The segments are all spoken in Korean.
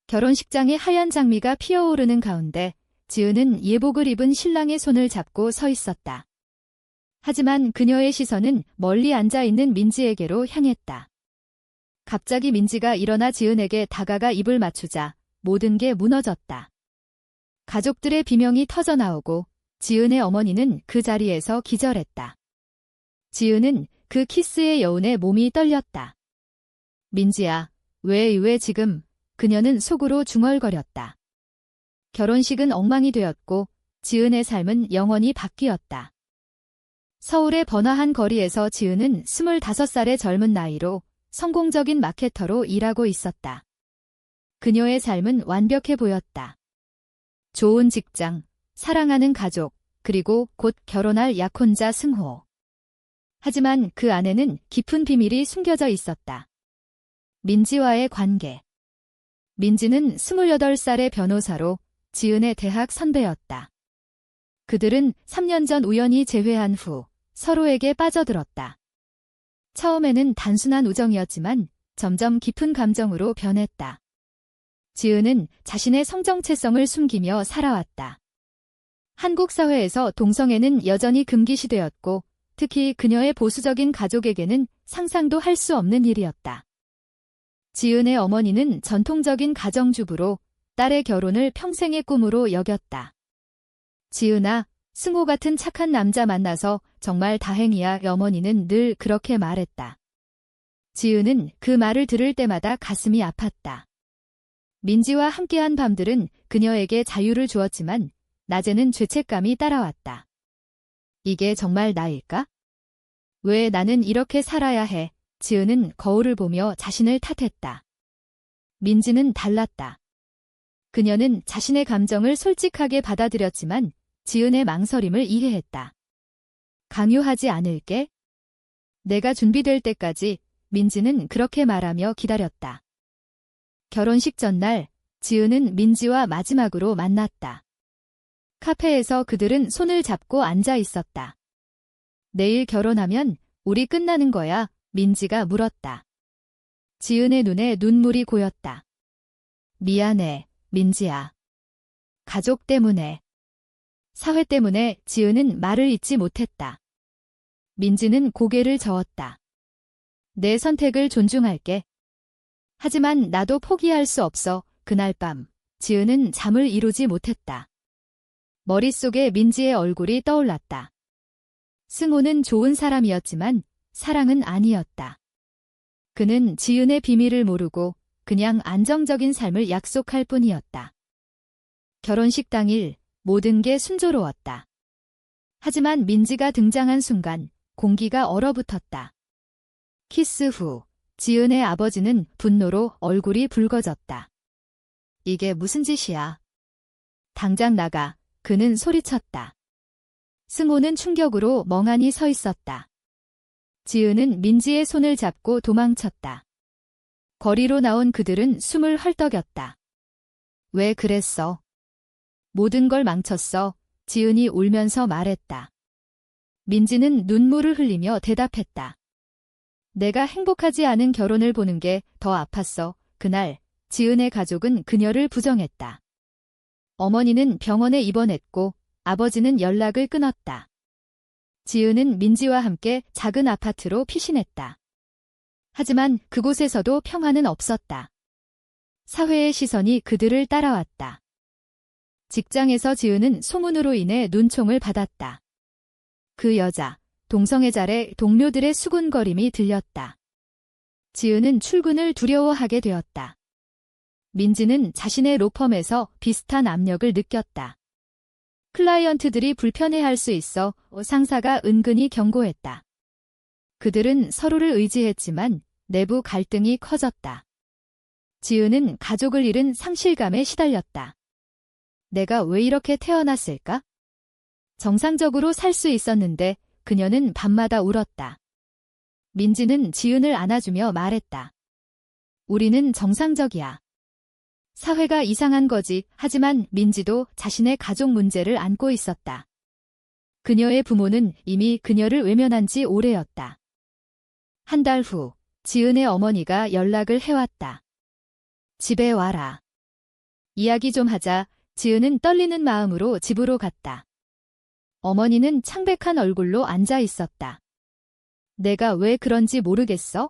결혼식장에 하얀 장미가 피어오르는 가운데 지은은 예복을 입은 신랑의 손을 잡고 서 있었다. 하지만 그녀의 시선은 멀리 앉아있는 민지에게로 향했다. 갑자기 민지가 일어나 지은에게 다가가 입을 맞추자 모든 게 무너졌다. 가족들의 비명이 터져나오고 지은의 어머니는 그 자리에서 기절했다. 지은은 그 키스의 여운에 몸이 떨렸다. 민지야, 왜 지금? 그녀는 속으로 중얼거렸다. 결혼식은 엉망이 되었고 지은의 삶은 영원히 바뀌었다. 서울의 번화한 거리에서 지은은 25살의 젊은 나이로 성공적인 마케터로 일하고 있었다. 그녀의 삶은 완벽해 보였다. 좋은 직장, 사랑하는 가족, 그리고 곧 결혼할 약혼자 승호. 하지만 그 안에는 깊은 비밀이 숨겨져 있었다. 민지와의 관계. 민지는 28살의 변호사로 지은의 대학 선배였다. 그들은 3년 전 우연히 재회한 후 서로에게 빠져들었다. 처음에는 단순한 우정이었지만 점점 깊은 감정으로 변했다. 지은은 자신의 성정체성을 숨기며 살아왔다. 한국 사회에서 동성애는 여전히 금기시되었고 특히 그녀의 보수적인 가족에게는 상상도 할 수 없는 일이었다. 지은의 어머니는 전통적인 가정주부로 딸의 결혼을 평생의 꿈으로 여겼다. 지은아, 승호 같은 착한 남자 만나서 정말 다행이야. 어머니는 늘 그렇게 말했다. 지은은 그 말을 들을 때마다 가슴이 아팠다. 민지와 함께한 밤들은 그녀에게 자유를 주었지만 낮에는 죄책감이 따라왔다. 이게 정말 나일까? 왜 나는 이렇게 살아야 해? 지은은 거울을 보며 자신을 탓했다. 민지는 달랐다. 그녀는 자신의 감정을 솔직하게 받아들였지만 지은의 망설임을 이해했다. 강요하지 않을게. 내가 준비될 때까지. 민지는 그렇게 말하며 기다렸다. 결혼식 전날 지은은 민지와 마지막으로 만났다. 카페에서 그들은 손을 잡고 앉아 있었다. 내일 결혼하면 우리 끝나는 거야. 민지가 물었다. 지은의 눈에 눈물이 고였다. 미안해, 민지야. 가족 때문에. 사회 때문에. 지은은 말을 잇지 못했다. 민지는 고개를 저었다. 내 선택을 존중할게. 하지만 나도 포기할 수 없어. 그날 밤 지은은 잠을 이루지 못했다. 머릿속에 민지의 얼굴이 떠올랐다. 승호는 좋은 사람이었지만 사랑은 아니었다. 그는 지은의 비밀을 모르고 그냥 안정적인 삶을 약속할 뿐이었다. 결혼식 당일 모든 게 순조로웠다. 하지만 민지가 등장한 순간 공기가 얼어붙었다. 키스 후 지은의 아버지는 분노로 얼굴이 붉어졌다. 이게 무슨 짓이야? 당장 나가. 그는 소리쳤다. 승호는 충격으로 멍하니 서 있었다. 지은은 민지의 손을 잡고 도망쳤다. 거리로 나온 그들은 숨을 헐떡였다. 왜 그랬어? 모든 걸 망쳤어. 지은이 울면서 말했다. 민지는 눈물을 흘리며 대답했다. 내가 행복하지 않은 결혼을 보는 게 더 아팠어. 그날 지은의 가족은 그녀를 부정했다. 어머니는 병원에 입원했고 아버지는 연락을 끊었다. 지은은 민지와 함께 작은 아파트로 피신했다. 하지만 그곳에서도 평화는 없었다. 사회의 시선이 그들을 따라왔다. 직장에서 지은은 소문으로 인해 눈총을 받았다. 그 여자, 동성애자의 동료들의 수군거림이 들렸다. 지은은 출근을 두려워하게 되었다. 민지는 자신의 로펌에서 비슷한 압력을 느꼈다. 클라이언트들이 불편해할 수 있어. 상사가 은근히 경고했다. 그들은 서로를 의지했지만 내부 갈등이 커졌다. 지은은 가족을 잃은 상실감에 시달렸다. 내가 왜 이렇게 태어났을까? 정상적으로 살 수 있었는데 그녀는 밤마다 울었다. 민지는 지은을 안아주며 말했다. 우리는 정상적이야. 사회가 이상한 거지. 하지만 민지도 자신의 가족 문제를 안고 있었다. 그녀의 부모는 이미 그녀를 외면한 지 오래였다. 한 달 후 지은의 어머니가 연락을 해왔다. 집에 와라. 이야기 좀 하자. 지은은 떨리는 마음으로 집으로 갔다. 어머니는 창백한 얼굴로 앉아 있었다. 내가 왜 그런지 모르겠어?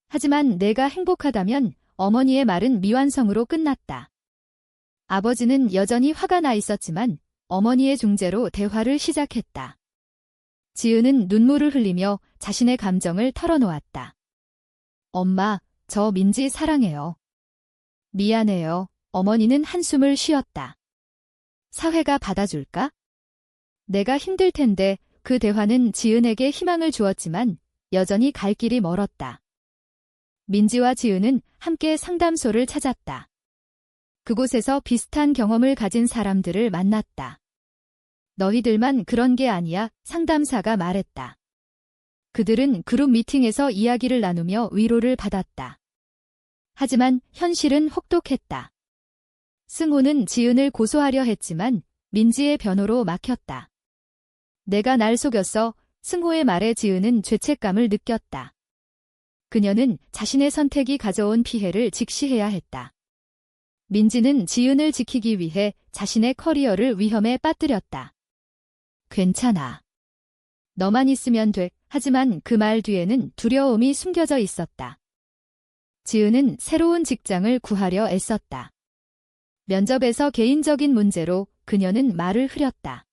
하지만 내가 행복하다면 어머니의 말은 미완성으로 끝났다. 아버지는 여전히 화가 나 있었지만 어머니의 중재로 대화를 시작했다. 지은은 눈물을 흘리며 자신의 감정을 털어놓았다. 엄마, 저 민지 사랑해요. 미안해요. 어머니는 한숨을 쉬었다. 사회가 받아줄까? 내가 힘들 텐데. 그 대화는 지은에게 희망을 주었지만 여전히 갈 길이 멀었다. 민지와 지은은 함께 상담소를 찾았다. 그곳에서 비슷한 경험을 가진 사람들을 만났다. 너희들만 그런 게 아니야, 상담사가 말했다. 그들은 그룹 미팅에서 이야기를 나누며 위로를 받았다. 하지만 현실은 혹독했다. 승호는 지은을 고소하려 했지만 민지의 변호로 막혔다. 내가 날 속였어. 승호의 말에 지은은 죄책감을 느꼈다. 그녀는 자신의 선택이 가져온 피해를 직시해야 했다. 민지는 지은을 지키기 위해 자신의 커리어를 위험에 빠뜨렸다. 괜찮아. 너만 있으면 돼. 하지만 그 말 뒤에는 두려움이 숨겨져 있었다. 지은은 새로운 직장을 구하려 애썼다. 면접에서 개인적인 문제로 그녀는 말을 흐렸다.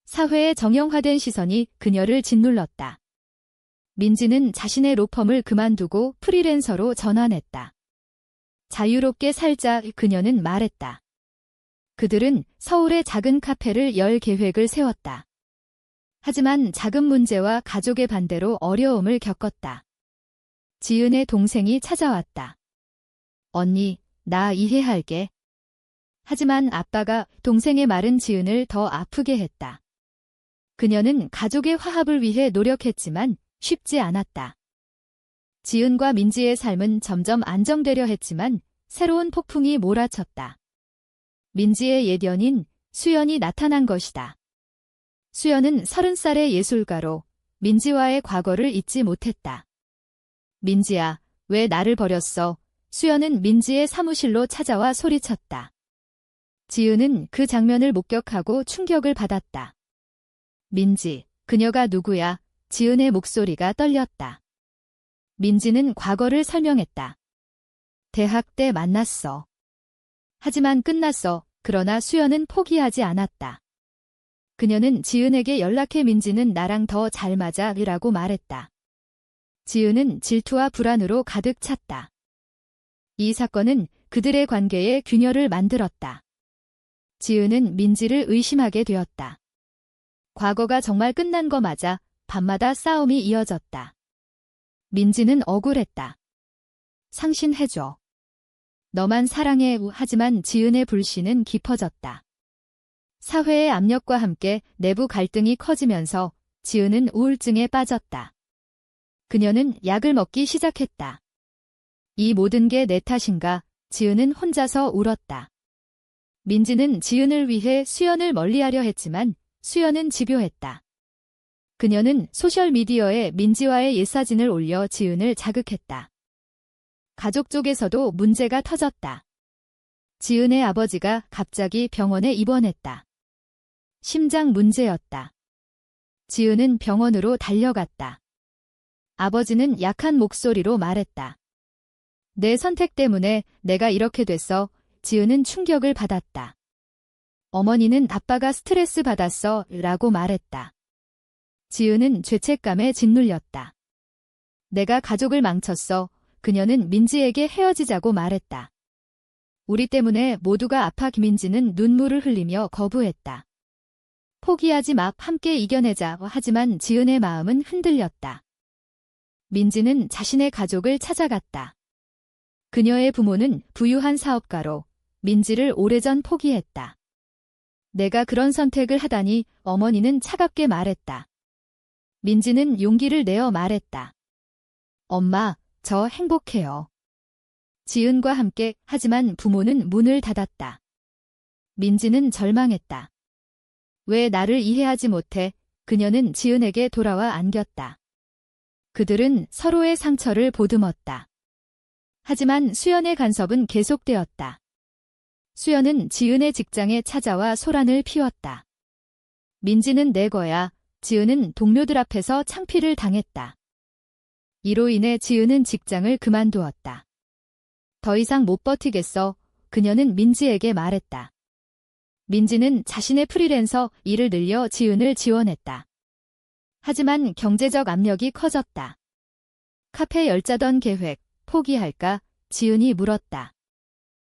사회의 정형화된 시선이 그녀를 짓눌렀다. 민지는 자신의 로펌을 그만두고 프리랜서로 전환했다. 자유롭게 살자, 그녀는 말했다. 그들은 서울의 작은 카페를 열 계획을 세웠다. 하지만 자금 문제와 가족의 반대로 어려움을 겪었다. 지은의 동생이 찾아왔다. 언니, 나 이해할게. 하지만 아빠가 동생의 말은 지은을 더 아프게 했다. 그녀는 가족의 화합을 위해 노력했지만 쉽지 않았다. 지은과 민지의 삶은 점점 안정되려 했지만 새로운 폭풍이 몰아쳤다. 민지의 옛 연인 수연이 나타난 것이다. 수연은 30살의 예술가로 민지와의 과거를 잊지 못했다. 민지야, 왜 나를 버렸어? 수연은 민지의 사무실로 찾아와 소리쳤다. 지은은 그 장면을 목격하고 충격을 받았다. 민지, 그녀가 누구야? 지은의 목소리가 떨렸다. 민지는 과거를 설명했다. 대학 때 만났어. 하지만 끝났어. 그러나 수연은 포기하지 않았다. 그녀는 지은에게 연락해. 민지는 나랑 더 잘 맞아 라고 말했다. 지은은 질투와 불안으로 가득 찼다. 이 사건은 그들의 관계에 균열을 만들었다. 지은은 민지를 의심하게 되었다. 과거가 정말 끝난 거 맞아? 밤마다 싸움이 이어졌다. 민지는 억울했다. 상신해줘. 너만 사랑해. 하지만 지은의 불신은 깊어졌다. 사회의 압력과 함께 내부 갈등이 커지면서 지은은 우울증에 빠졌다. 그녀는 약을 먹기 시작했다. 이 모든 게 내 탓인가? 지은은 혼자서 울었다. 민지는 지은을 위해 수연을 멀리하려 했지만 수연은 집요했다. 그녀는 소셜미디어에 민지와의 옛사진을 올려 지은을 자극했다. 가족 쪽에서도 문제가 터졌다. 지은의 아버지가 갑자기 병원에 입원했다. 심장 문제였다. 지은은 병원으로 달려갔다. 아버지는 약한 목소리로 말했다. 내 선택 때문에 내가 이렇게 됐어. 지은은 충격을 받았다. 어머니는 아빠가 스트레스 받았어 라고 말했다. 지은은 죄책감에 짓눌렸다. 내가 가족을 망쳤어. 그녀는 민지에게 헤어지자고 말했다. 우리 때문에 모두가 아파. 김민지는 눈물을 흘리며 거부했다. 포기하지 마. 함께 이겨내자. 하지만 지은의 마음은 흔들렸다. 민지는 자신의 가족을 찾아갔다. 그녀의 부모는 부유한 사업가로 민지를 오래전 포기했다. 내가 그런 선택을 하다니. 어머니는 차갑게 말했다. 민지는 용기를 내어 말했다. 엄마, 저 행복해요. 지은과 함께. 하지만 부모는 문을 닫았다. 민지는 절망했다. 왜 나를 이해하지 못해? 그녀는 지은에게 돌아와 안겼다. 그들은 서로의 상처를 보듬었다. 하지만 수연의 간섭은 계속되었다. 수연은 지은의 직장에 찾아와 소란을 피웠다. 민지는 내 거야. 지은은 동료들 앞에서 창피를 당했다. 이로 인해 지은은 직장을 그만두었다. 더 이상 못 버티겠어. 그녀는 민지에게 말했다. 민지는 자신의 프리랜서 일을 늘려 지은을 지원했다. 하지만 경제적 압력이 커졌다. 카페 열자던 계획, 포기할까? 지은이 물었다.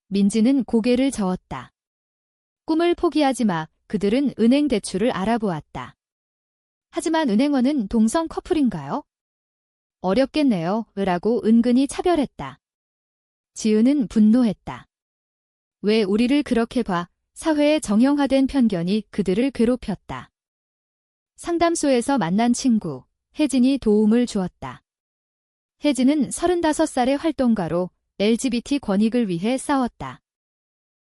민지는 고개를 저었다. 꿈을 포기하지 마. 그들은 은행 대출을 알아보았다. 하지만 은행원은 동성 커플인가요? 어렵겠네요. 라고 은근히 차별했다. 지은은 분노했다. 왜 우리를 그렇게 봐? 사회의 정형화된 편견이 그들을 괴롭혔다. 상담소에서 만난 친구, 혜진이 도움을 주었다. 혜진은 35살의 활동가로 LGBT 권익을 위해 싸웠다.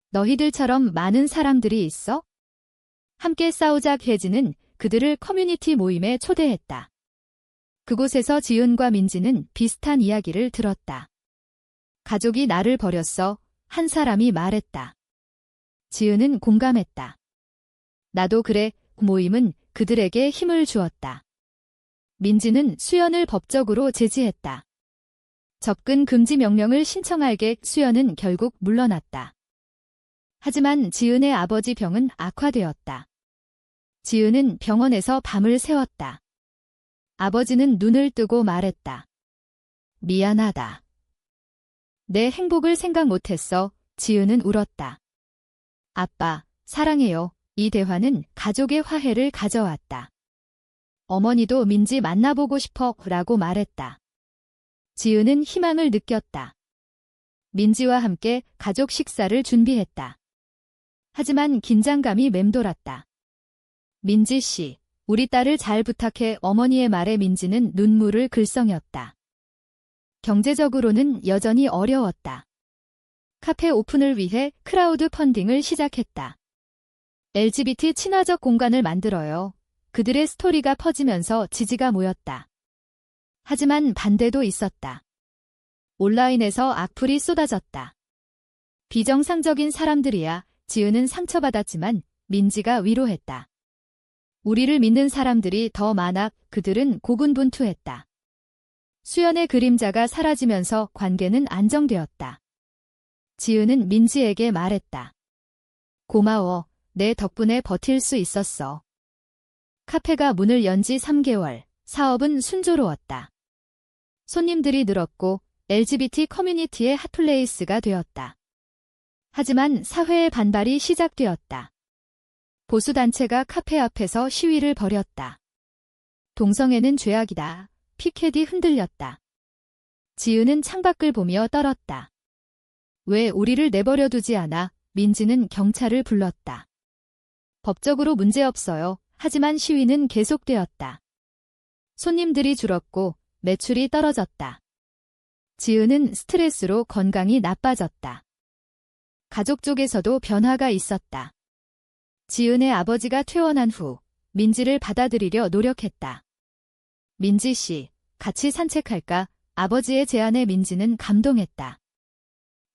너희들처럼 많은 사람들이 있어? 함께 싸우자. 혜진은 그들을 커뮤니티 모임에 초대했다. 그곳에서 지은과 민지는 비슷한 이야기를 들었다. 가족이 나를 버렸어. 한 사람이 말했다. 지은은 공감했다. 나도 그래. 모임은 그들에게 힘을 주었다. 민지는 수연을 법적으로 제지했다. 접근 금지 명령을 신청할게. 수연은 결국 물러났다. 하지만 지은의 아버지 병은 악화되었다. 지은은 병원에서 밤을 새웠다. 아버지는 눈을 뜨고 말했다. 미안하다. 내 행복을 생각 못했어. 지은은 울었다. 아빠, 사랑해요. 이 대화는 가족의 화해를 가져왔다. 어머니도 민지 만나보고 싶어 라고 말했다. 지은은 희망을 느꼈다. 민지와 함께 가족 식사를 준비했다. 하지만 긴장감이 맴돌았다. 민지 씨, 우리 딸을 잘 부탁해. 어머니의 말에 민지는 눈물을 글썽였다. 경제적으로는 여전히 어려웠다. 카페 오픈을 위해 크라우드 펀딩을 시작했다. LGBT 친화적 공간을 만들어요. 그들의 스토리가 퍼지면서 지지가 모였다. 하지만 반대도 있었다. 온라인에서 악플이 쏟아졌다. 비정상적인 사람들이야. 지은은 상처받았지만 민지가 위로했다. 우리를 믿는 사람들이 더 많아. 그들은 고군분투했다. 수연의 그림자가 사라지면서 관계는 안정되었다. 지은은 민지에게 말했다. 고마워. 내 덕분에 버틸 수 있었어. 카페가 문을 연 지 3개월, 사업은 순조로웠다. 손님들이 늘었고 LGBT 커뮤니티의 핫플레이스가 되었다. 하지만 사회의 반발이 시작되었다. 보수단체가 카페 앞에서 시위를 벌였다. 동성애는 죄악이다. 피켓이 흔들렸다. 지은은 창밖을 보며 떨었다. 왜 우리를 내버려 두지 않아? 민지는 경찰을 불렀다. 법적으로 문제없어요. 하지만 시위는 계속되었다. 손님들이 줄었고 매출이 떨어졌다. 지은은 스트레스로 건강이 나빠졌다. 가족 쪽에서도 변화가 있었다. 지은의 아버지가 퇴원한 후 민지를 받아들이려 노력했다. 민지 씨, 같이 산책할까? 아버지의 제안에 민지는 감동했다.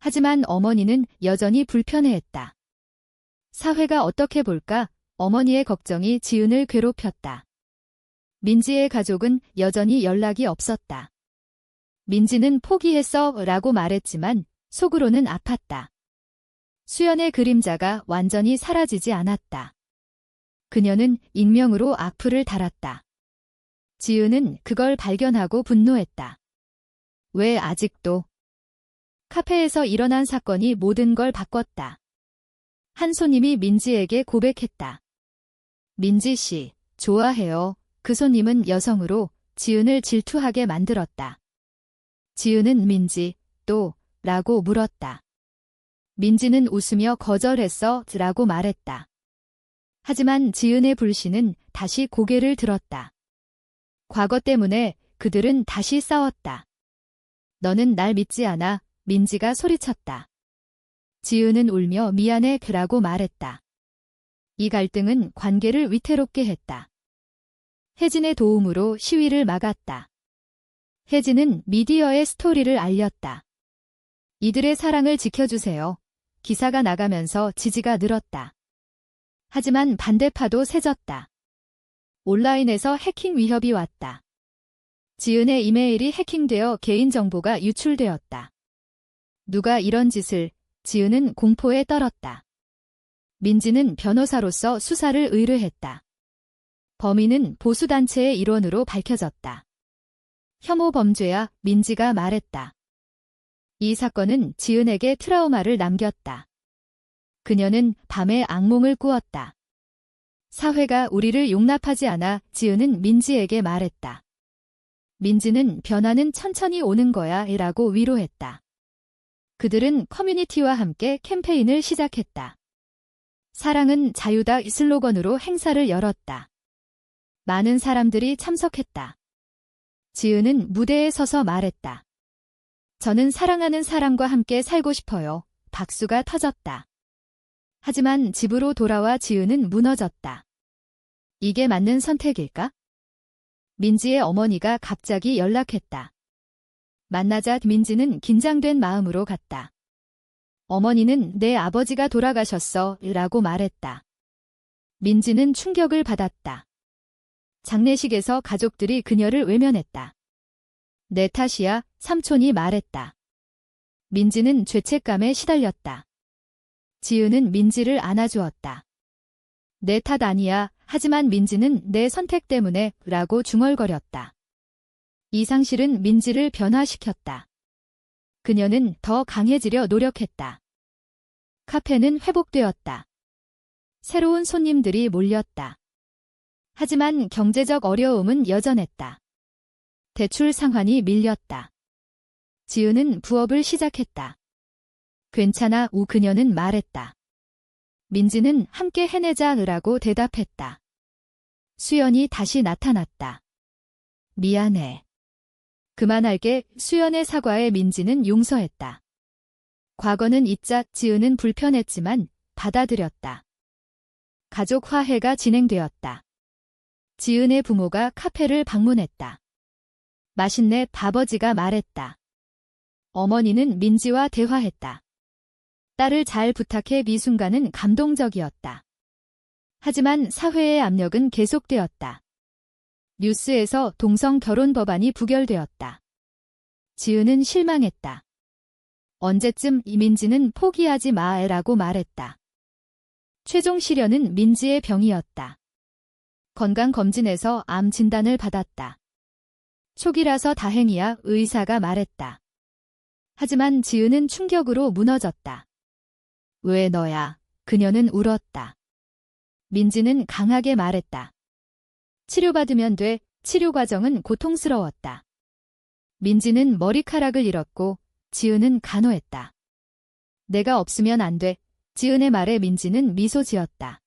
하지만 어머니는 여전히 불편해했다. 사회가 어떻게 볼까? 어머니의 걱정이 지은을 괴롭혔다. 민지의 가족은 여전히 연락이 없었다. 민지는 포기했어 라고 말했지만 속으로는 아팠다. 수연의 그림자가 완전히 사라지지 않았다. 그녀는 익명으로 악플을 달았다. 지은은 그걸 발견하고 분노했다. 왜 아직도? 카페에서 일어난 사건이 모든 걸 바꿨다. 한 손님이 민지에게 고백했다. 민지 씨, 좋아해요. 그 손님은 여성으로 지은을 질투하게 만들었다. 지은은 민지, 또, 라고 물었다. 민지는 웃으며 거절했어, 라고 말했다. 하지만 지은의 불신은 다시 고개를 들었다. 과거 때문에 그들은 다시 싸웠다. 너는 날 믿지 않아, 민지가 소리쳤다. 지은은 울며 미안해, 라고 말했다. 이 갈등은 관계를 위태롭게 했다. 혜진의 도움으로 시위를 막았다. 혜진은 미디어에 스토리를 알렸다. 이들의 사랑을 지켜주세요. 기사가 나가면서 지지가 늘었다. 하지만 반대파도 세졌다. 온라인에서 해킹 위협이 왔다. 지은의 이메일이 해킹되어 개인정보가 유출되었다. 누가 이런 짓을, 지은은 공포에 떨었다. 민지는 변호사로서 수사를 의뢰했다. 범인은 보수단체의 일원으로 밝혀졌다. 혐오 범죄야, 민지가 말했다. 이 사건은 지은에게 트라우마를 남겼다. 그녀는 밤에 악몽을 꾸었다. 사회가 우리를 용납하지 않아 지은은 민지에게 말했다. 민지는 변화는 천천히 오는 거야 라고 위로했다. 그들은 커뮤니티와 함께 캠페인을 시작했다. 사랑은 자유다 슬로건으로 행사를 열었다. 많은 사람들이 참석했다. 지은은 무대에 서서 말했다. 저는 사랑하는 사람과 함께 살고 싶어요. 박수가 터졌다. 하지만 집으로 돌아와 지은은 무너졌다. 이게 맞는 선택일까? 민지의 어머니가 갑자기 연락했다. 만나자 민지는 긴장된 마음으로 갔다. 어머니는 내 아버지가 돌아가셨어 라고 말했다. 민지는 충격을 받았다. 장례식에서 가족들이 그녀를 외면했다. 내 탓이야, 삼촌이 말했다. 민지는 죄책감에 시달렸다. 지은은 민지를 안아주었다. 내 탓 아니야, 하지만 민지는 내 선택 때문에 라고 중얼거렸다. 이 상실은 민지를 변화시켰다. 그녀는 더 강해지려 노력했다. 카페는 회복되었다. 새로운 손님들이 몰렸다. 하지만 경제적 어려움은 여전했다. 대출 상환이 밀렸다. 지은은 부업을 시작했다. 괜찮아, 그녀는 말했다. 민지는 함께 해내자라고 대답했다. 수연이 다시 나타났다. 미안해. 그만할게. 수연의 사과에 민지는 용서했다. 과거는 잊자. 지은은 불편했지만 받아들였다. 가족 화해가 진행되었다. 지은의 부모가 카페를 방문했다. 맛있네, 아버지가 말했다. 어머니는 민지와 대화했다. 딸을 잘 부탁해. 이 순간은 감동적이었다. 하지만 사회의 압력은 계속되었다. 뉴스에서 동성 결혼 법안이 부결되었다. 지은은 실망했다. 언제쯤 민지는 포기하지 마라고 말했다. 최종 시련은 민지의 병이었다. 건강검진에서 암 진단을 받았다. 초기라서 다행이야, 의사가 말했다. 하지만 지은은 충격으로 무너졌다. 왜 너야? 그녀는 울었다. 민지는 강하게 말했다. 치료받으면 돼. 치료 과정은 고통스러웠다. 민지는 머리카락을 잃었고 지은은 간호했다. 내가 없으면 안 돼. 지은의 말에 민지는 미소 지었다.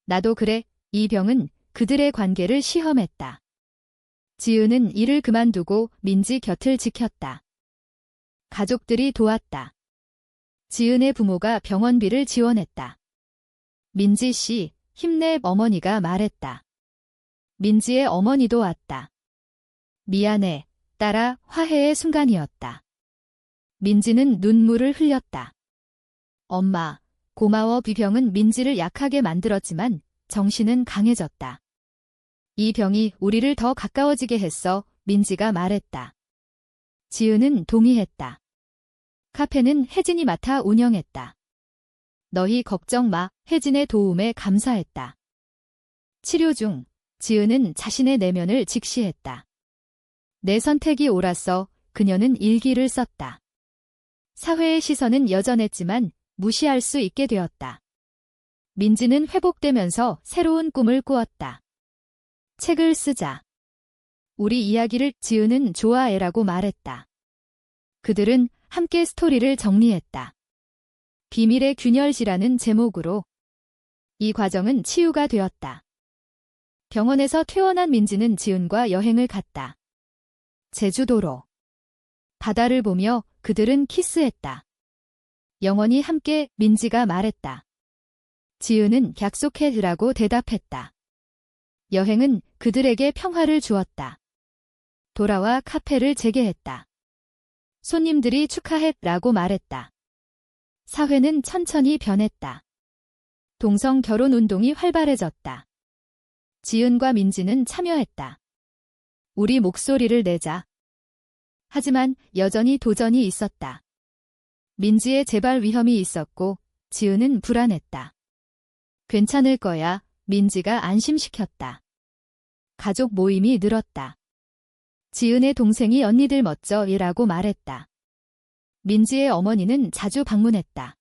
나도 그래. 이 병은 그들의 관계를 시험했다. 지은은 일을 그만두고 민지 곁을 지켰다. 가족들이 도왔다. 지은의 부모가 병원비를 지원했다. 민지 씨, 힘내, 어머니가 말했다. 민지의 어머니도 왔다. 미안해, 딸아, 화해의 순간이었다. 민지는 눈물을 흘렸다. 엄마, 고마워. 비병은 민지를 약하게 만들었지만 정신은 강해졌다. 이 병이 우리를 더 가까워지게 했어, 민지가 말했다. 지은은 동의했다. 카페는 혜진이 맡아 운영했다. 너희 걱정 마, 혜진의 도움에 감사했다. 치료 중, 지은은 자신의 내면을 직시했다. 내 선택이 옳았어. 그녀는 일기를 썼다. 사회의 시선은 여전했지만 무시할 수 있게 되었다. 민지는 회복되면서 새로운 꿈을 꾸었다. 책을 쓰자. 우리 이야기를 지은은 좋아해라고 말했다. 그들은 함께 스토리를 정리했다. 비밀의 균열지라는 제목으로. 이 과정은 치유가 되었다. 병원에서 퇴원한 민지는 지은과 여행을 갔다. 제주도로. 바다를 보며 그들은 키스했다. 영원히 함께, 민지가 말했다. 지은은 약속해라고 대답했다. 여행은 그들에게 평화를 주었다. 돌아와 카페를 재개했다. 손님들이 축하해라고 말했다. 사회는 천천히 변했다. 동성 결혼 운동이 활발해졌다. 지은과 민지는 참여했다. 우리 목소리를 내자. 하지만 여전히 도전이 있었다. 민지의 재발 위험이 있었고 지은은 불안했다. 괜찮을 거야. 민지가 안심시켰다. 가족 모임이 늘었다. 지은의 동생이 언니들 멋져이라고 말했다. 민지의 어머니는 자주 방문했다.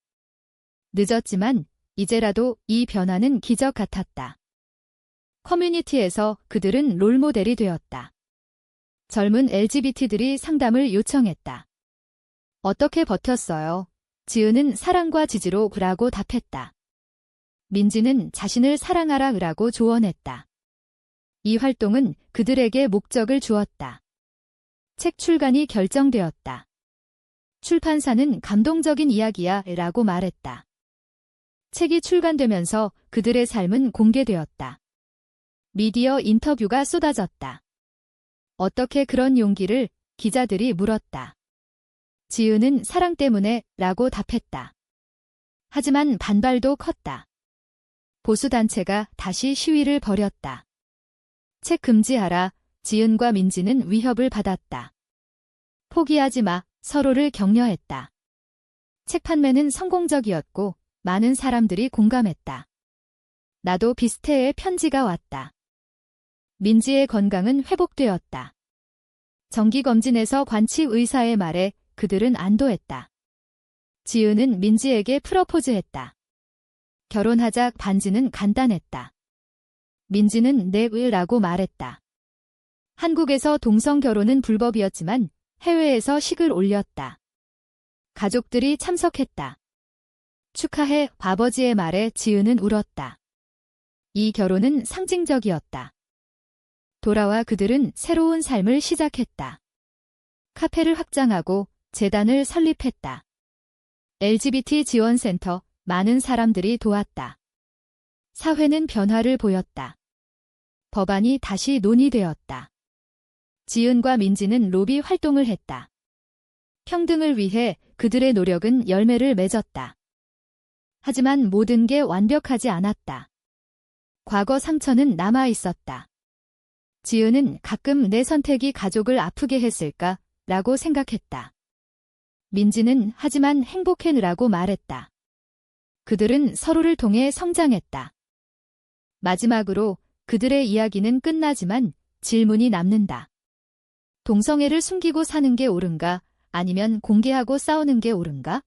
늦었지만 이제라도 이 변화는 기적 같았다. 커뮤니티에서 그들은 롤모델이 되었다. 젊은 LGBT들이 상담을 요청했다. 어떻게 버텼어요? 지은은 사랑과 지지로 라고 답했다. 민지는 자신을 사랑하라 라고 조언했다. 이 활동은 그들에게 목적을 주었다. 책 출간이 결정되었다. 출판사는 감동적인 이야기야 라고 말했다. 책이 출간되면서 그들의 삶은 공개되었다. 미디어 인터뷰가 쏟아졌다. 어떻게 그런 용기를? 기자들이 물었다. 지은은 사랑 때문에 라고 답했다. 하지만 반발도 컸다. 보수단체가 다시 시위를 벌였다. 책 금지하라. 지은과 민지는 위협을 받았다. 포기하지 마. 서로를 격려했다. 책 판매는 성공적이었고 많은 사람들이 공감했다. 나도 비슷해의 편지가 왔다. 민지의 건강은 회복되었다. 정기검진에서 관치 의사의 말에 그들은 안도했다. 지은은 민지에게 프러포즈했다. 결혼하자. 반지는 간단했다. 민지는 네 라고 말했다. 한국에서 동성 결혼은 불법이었지만 해외에서 식을 올렸다. 가족들이 참석했다. 축하해. 아버지의 말에 지은은 울었다. 이 결혼은 상징적이었다. 돌아와 그들은 새로운 삶을 시작했다. 카페를 확장하고 재단을 설립했다. LGBT 지원센터, 많은 사람들이 도왔다. 사회는 변화를 보였다. 법안이 다시 논의되었다. 지은과 민지는 로비 활동을 했다. 평등을 위해 그들의 노력은 열매를 맺었다. 하지만 모든 게 완벽하지 않았다. 과거 상처는 남아 있었다. 지은은 가끔 내 선택이 가족을 아프게 했을까? 라고 생각했다. 민지는 하지만 행복해라고 말했다. 그들은 서로를 통해 성장했다. 마지막으로 그들의 이야기는 끝나지만 질문이 남는다. 동성애를 숨기고 사는 게 옳은가? 아니면 공개하고 싸우는 게 옳은가?